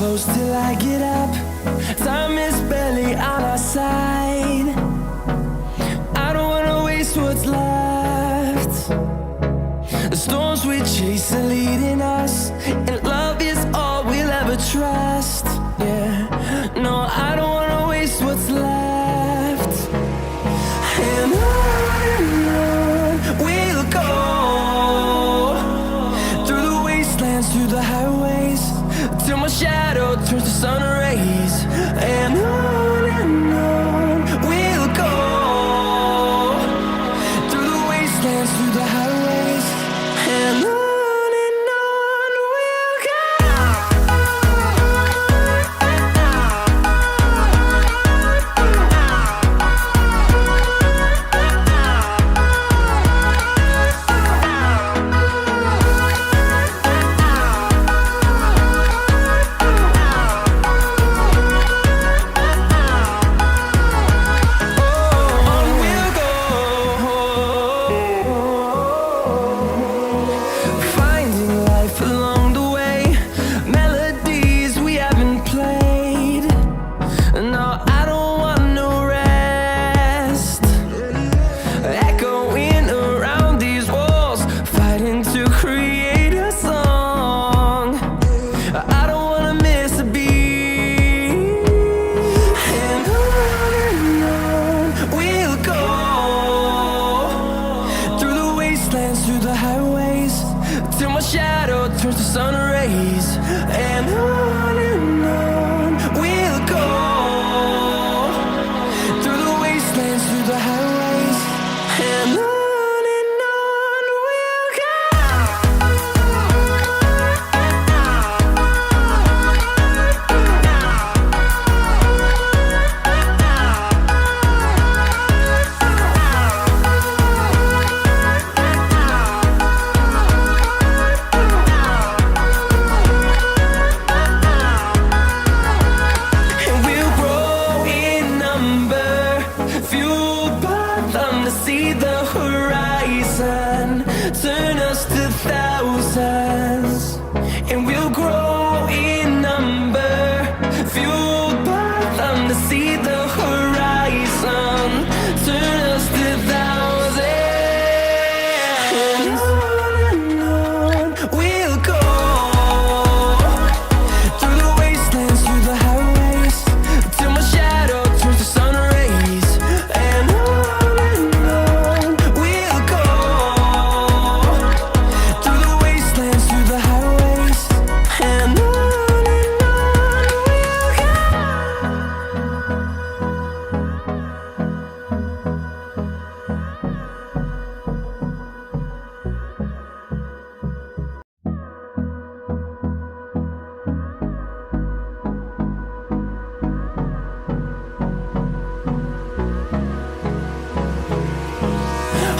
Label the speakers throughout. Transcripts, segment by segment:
Speaker 1: close till I get up. Time is barely on our side. I don't wanna waste what's left. The storms we chase are leading us, and love is all we'll ever trust. Yeah, no, I don't wanna waste what's left. And on we'll go, through the wastelands, through the highways, till my shadow turns to sun rays. And on we'll go, through the wastelands, through the highways, and on we'll go. Finding life along the way, melodies we haven't played. No, I don't want no rest. Echoing around these walls, fighting to create a song. I don't wanna miss a beat. And on we'll go, through the wastelands, through the highways, till my shadow turns to sun rays. And on we'll go, through the wastelands, through the highways, and on we'll go. And we'll grow in number, fueled by them to see the horizon, turn us to thousands. And we'll grow in number, fueled by them to see the horizon, turn us to thousands. And on we'll go, through the wastelands, through the highways, till my shadow turns to sun rays. And on we'll go, through the wastelands, through the highways, and on we'll go.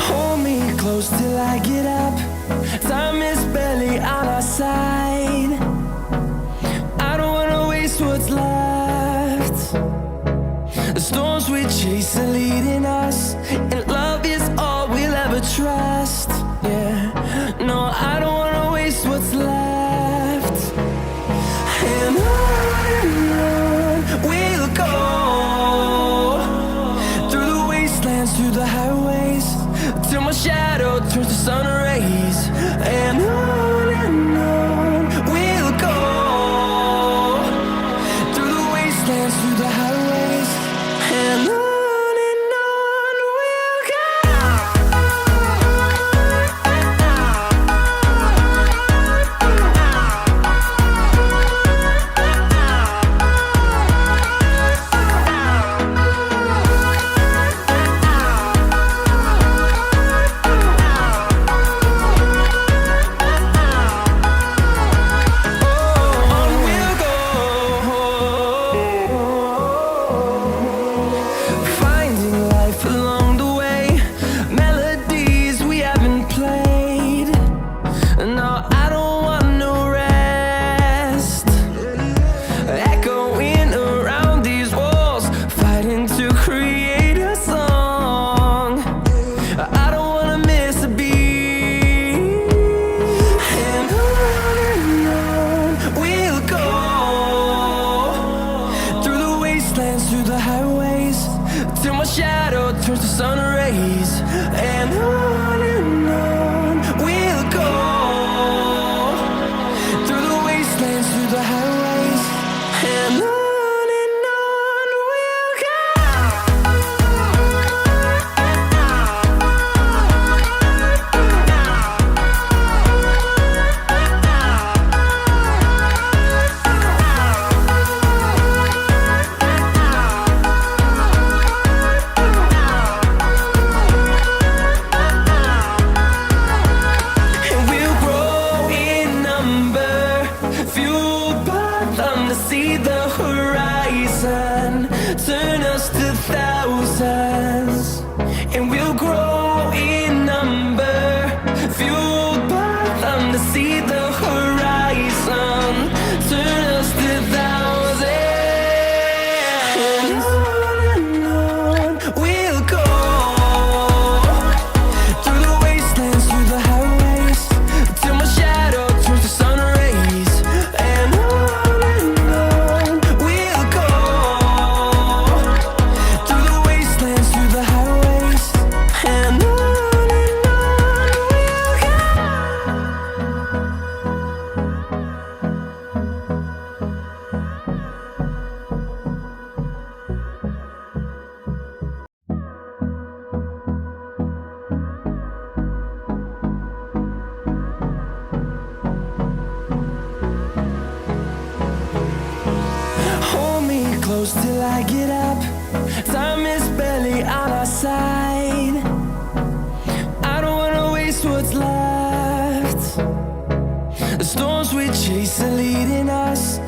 Speaker 1: Hold me close till I get up. Time is barely on our side. I don't wanna waste what's left. The storms we chase are leading us, and love is all we'll ever trust. Yeah, no, I don't wanna waste what's left. And on we'll go, through the wastelands, through the highways, till my shadow turns to sun rays. And on we'll go, through the wastelands, through the highways, and on we'll go. shadow turns to sun rays, and on we'll go, through the wastelands, through the highways, and on we'll go. And we'll grow in number, fueled by them to see the horizon, turn us to thousands. And we'll grow in number, fueled by them to see the horizon, turn us to thousands. And on we'll go, through the wastelands, through the highways, till my shadow turns to sun rays, and on we'll go, through the wastelands, through the highways, and on we'll go. Hold me close till I get up. Time is barely on our side. I don't wanna waste what's left. The storms we chase are leading us